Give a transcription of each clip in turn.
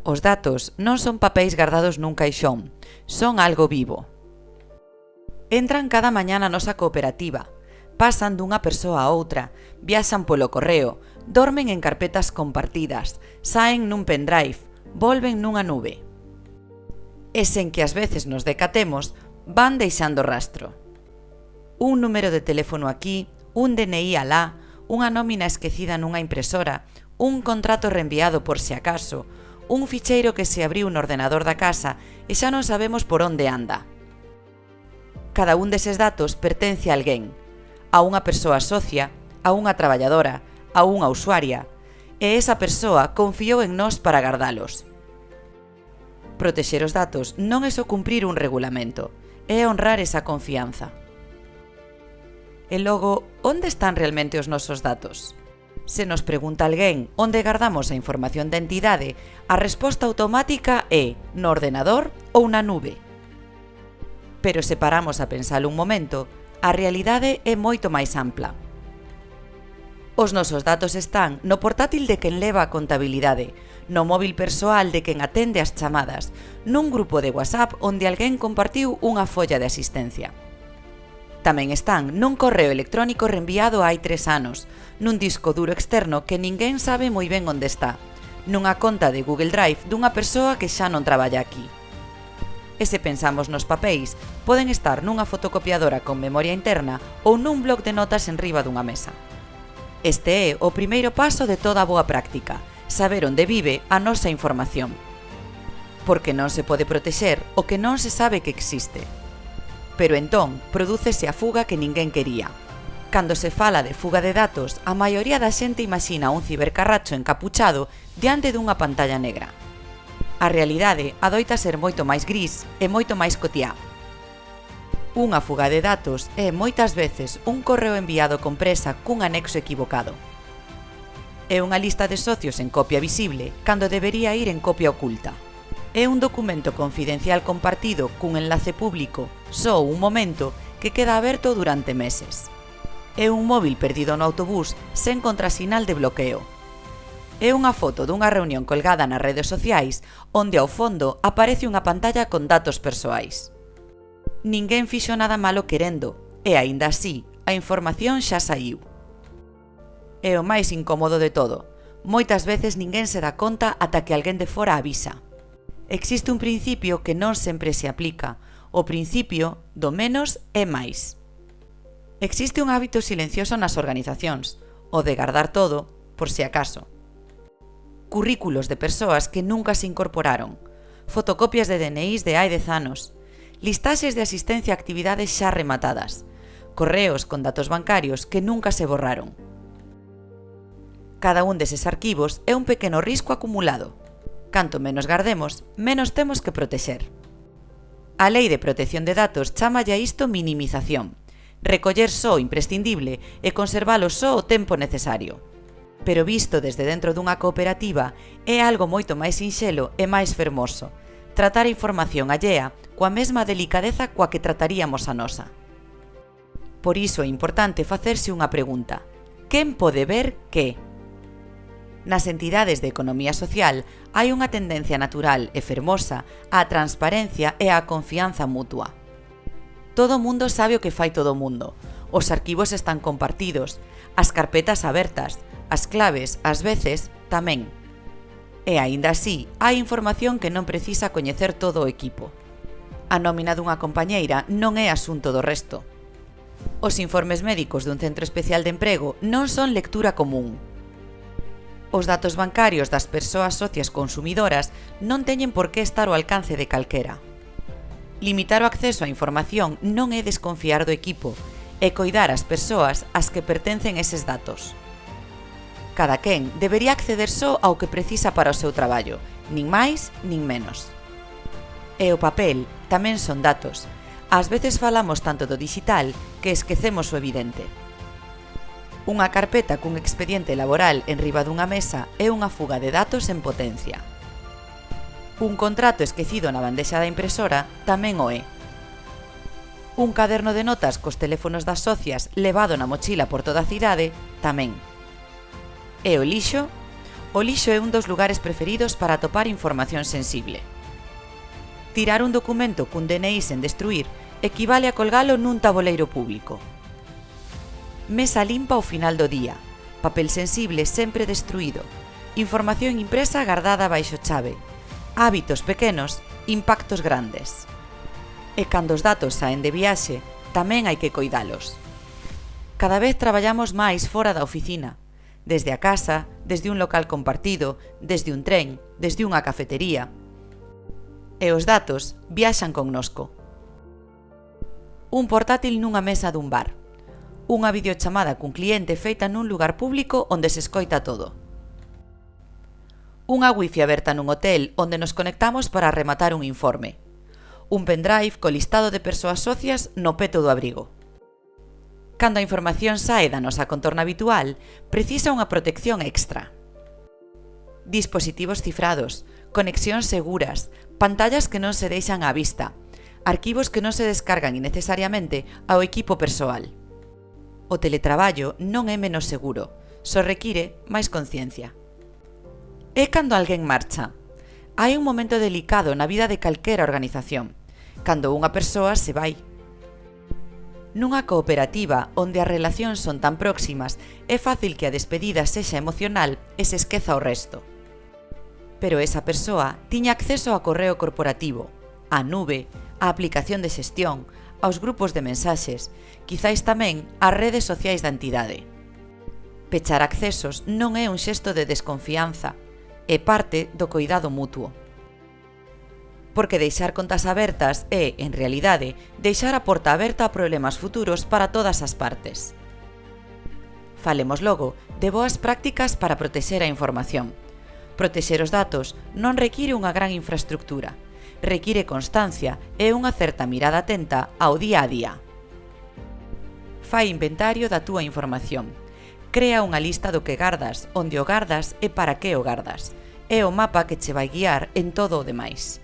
Os datos non son papéis gardados nun caixón, son algo vivo. Entran cada mañá na nosa cooperativa, pasan dunha persoa a outra, viaxan polo correo, dormen en carpetas compartidas, saen nun pendrive, volven nunha nube. E sen que ás veces nos decatemos, van deixando rastro. Un número de teléfono aquí, un DNI alá, unha nómina esquecida nunha impresora, un contrato reenviado por se acaso, un ficheiro que se abriu no ordenador da casa e xa non sabemos por onde anda. Cada un deses datos pertence a alguén, a unha persoa socia, a unha traballadora, a unha usuaria, e esa persoa confiou en nós para gardalos. Protexer os datos non é só cumprir un regulamento, é honrar esa confianza. E logo, onde están realmente os nosos datos? Se nos pregunta alguén onde gardamos a información da entidade, a resposta automática é no ordenador ou na nube. Pero se paramos a pensar un momento, a realidade é moito máis ampla. Os nosos datos están no portátil de quen leva a contabilidade, no móvil persoal de quen atende as chamadas, nun grupo de WhatsApp onde alguén compartiu unha folla de asistencia. Tamén están nun correo electrónico reenviado hai 3 anos, nun disco duro externo que ninguén sabe moi ben onde está, nunha conta de Google Drive dunha persoa que xa non traballa aquí. E se pensamos nos papéis, poden estar nunha fotocopiadora con memoria interna ou nun bloc de notas enriba dunha mesa. Este é o primeiro paso de toda a boa práctica, saber onde vive a nosa información. Porque non se pode protexer o que non se sabe que existe. Pero entón, prodúcese a fuga que ninguén quería. Cando se fala de fuga de datos, a maioría da xente imagina un cibercarracho encapuchado diante dunha pantalla negra. A realidade adoita ser moito máis gris e moito máis cotiá. Unha fuga de datos é moitas veces un correo enviado con presa cun anexo equivocado. É unha lista de socios en copia visible cando debería ir en copia oculta. É un documento confidencial compartido cun enlace público só un momento que queda aberto durante meses. É un móvil perdido no autobús sen contrasinal de bloqueo. É unha foto dunha reunión colgada nas redes sociais onde ao fondo aparece unha pantalla con datos persoais. Ninguén fixo nada malo querendo, e aínda así, a información xa saíu. É o máis incómodo de todo. Moitas veces ninguén se dá conta ata que alguén de fora avisa. Existe un principio que non sempre se aplica, o principio do menos é máis. Existe un hábito silencioso nas organizacións, o de guardar todo, por si acaso. Currículos de persoas que nunca se incorporaron, fotocopias de DNIs de hai 10 anos, listaxes de asistencia a actividades xa rematadas, correos con datos bancarios que nunca se borraron. Cada un deses arquivos é un pequeno risco acumulado. Canto menos gardemos, menos temos que protexer. A Lei de Protección de Datos chámalle a isto minimización, recoller só o imprescindible e conservalo só o tempo necesario. Pero visto desde dentro dunha cooperativa é algo moito máis sinxelo e máis fermoso, tratar a información allea coa mesma delicadeza coa que trataríamos a nosa. Por iso é importante facerse unha pregunta: quen pode ver que? Nas entidades de economía social hai unha tendencia natural e fermosa á transparencia e á confianza mutua. Todo o mundo sabe o que fai todo o mundo, os arquivos están compartidos, as carpetas abertas, as claves, ás veces, tamén. E aínda así, hai información que non precisa coñecer todo o equipo. A nómina dunha compañeira non é asunto do resto. Os informes médicos dun centro especial de emprego non son lectura común. Os datos bancarios das persoas socias consumidoras non teñen por que estar ao alcance de calquera. Limitar o acceso á información non é desconfiar do equipo, é coidar as persoas ás que pertencen eses datos. Cada quen debería acceder só ao que precisa para o seu traballo, nin máis nin menos. E o papel tamén son datos. Ás veces falamos tanto do digital que esquecemos o evidente. Unha carpeta cun expediente laboral enriba dunha mesa é unha fuga de datos en potencia. Un contrato esquecido na bandexa da impresora tamén o é. Un caderno de notas cos teléfonos das socias levado na mochila por toda a cidade tamén. E o lixo? O lixo é un dos lugares preferidos para atopar información sensible. Tirar un documento cun DNI sen destruir equivale a colgalo nun taboleiro público. Mesa limpa ao final do día, papel sensible sempre destruído, información impresa guardada baixo chave, hábitos pequenos, impactos grandes. E cando os datos saen de viaxe, tamén hai que coidalos. Cada vez traballamos máis fora da oficina, desde a casa, desde un local compartido, desde un tren, desde unha cafetería. E os datos viaxan connosco. Un portátil nunha mesa dun bar. Unha videochamada cun cliente feita nun lugar público onde se escoita todo. Unha wifi aberta nun hotel onde nos conectamos para rematar un informe. Un pendrive co listado de persoas socias no peto do abrigo. Cando a información sae da nosa contorna habitual, precisa unha protección extra. Dispositivos cifrados, conexións seguras, pantallas que non se deixan á vista, arquivos que non se descargan innecesariamente ao equipo persoal. O teletraballo non é menos seguro, só require máis conciencia. É cando alguén marcha. Hai un momento delicado na vida de calquera organización, cando unha persoa se vai. Nunha cooperativa onde as relacións son tan próximas, é fácil que a despedida sexa emocional e se esqueza o resto. Pero esa persoa tiña acceso ao correo corporativo, á nube, á aplicación de xestión, aos grupos de mensaxes, quizáis tamén ás redes sociais da entidade. Pechar accesos non é un xesto de desconfianza, é parte do coidado mutuo. Porque deixar contas abertas é, en realidade, deixar a porta aberta a problemas futuros para todas as partes. Falemos logo de boas prácticas para protexer a información. Protexer os datos non require unha gran infraestructura, require constancia e unha certa mirada atenta ao día a día. Fai inventario da túa información. Crea unha lista do que gardas, onde o gardas e para que o gardas. É o mapa que che vai guiar en todo o demais.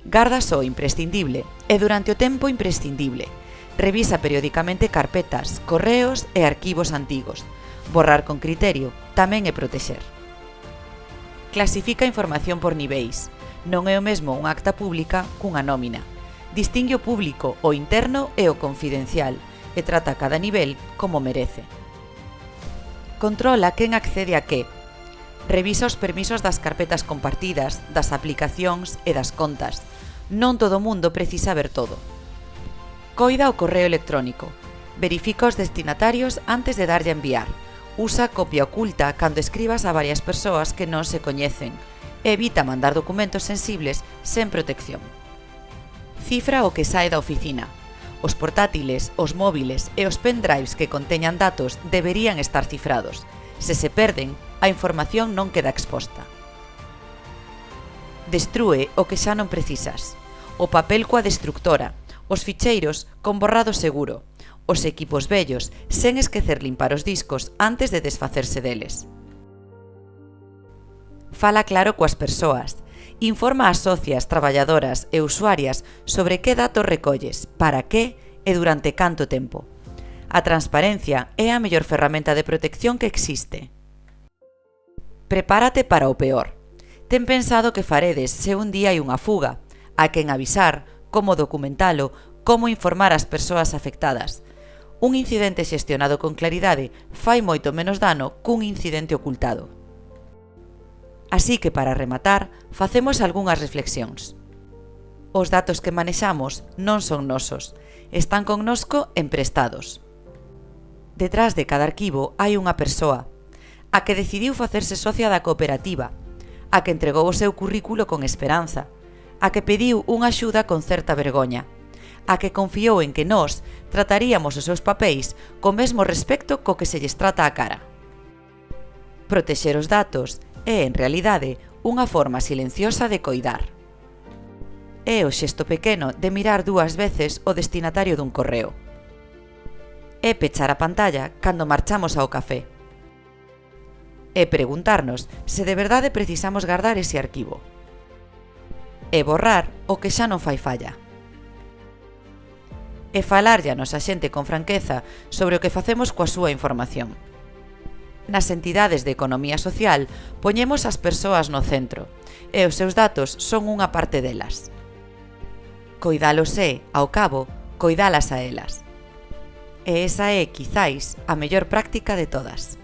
Garda só o imprescindible e durante o tempo imprescindible. Revisa periódicamente carpetas, correos e arquivos antigos. Borrar con criterio tamén é protexer. Clasifica a información por niveis. Non é o mesmo unha acta pública cunha nómina. Distingue o público, o interno e o confidencial e trata cada nivel como merece. Controla quen accede a que. Revisa os permisos das carpetas compartidas, das aplicacións e das contas. Non todo o mundo precisa ver todo. Coida o correo electrónico. Verifica os destinatarios antes de darlle a enviar. Usa copia oculta cando escribas a varias persoas que non se coñecen. Evita mandar documentos sensibles sen protección. Cifra o que sae da oficina. Os portátiles, os móviles e os pendrives que conteñan datos deberían estar cifrados. Se se perden, a información non queda exposta. Destrúe o que xa non precisas. O papel coa destructora, os ficheiros con borrado seguro, os equipos vellos sen esquecer limpar os discos antes de desfacerse deles. Fala claro coas persoas. Informa ás socias, traballadoras e usuarias sobre que datos recolles, para que e durante canto tempo. A transparencia é a mellor ferramenta de protección que existe. Prepárate para o peor. Ten pensado que faredes se un día hai unha fuga, a quen avisar, como documentalo, como informar as persoas afectadas. Un incidente xestionado con claridade fai moito menos dano cun incidente ocultado. Así que para rematar, facemos algunhas reflexións. Os datos que manexamos non son nosos, están connosco emprestados. Detrás de cada arquivo hai unha persoa, a que decidiu facerse socia da cooperativa, a que entregou o seu currículo con esperanza, a que pediu unha axuda con certa vergoña, a que confiou en que nós trataríamos os seus papéis co mesmo respecto co que se lles trata a cara. Protexer os datos é, en realidade, unha forma silenciosa de coidar. É o xesto pequeno de mirar 2 veces o destinatario dun correo. É pechar a pantalla cando marchamos ao café. É preguntarnos se de verdade precisamos guardar ese arquivo. e borrar o que xa non fai falla. E falarlle a nosa xente con franqueza sobre o que facemos coa súa información. Nas entidades de economía social poñemos as persoas no centro, e os seus datos son unha parte delas. Coidalos é, ao cabo, coidalas a elas. E esa é, quizáis, a mellor práctica de todas.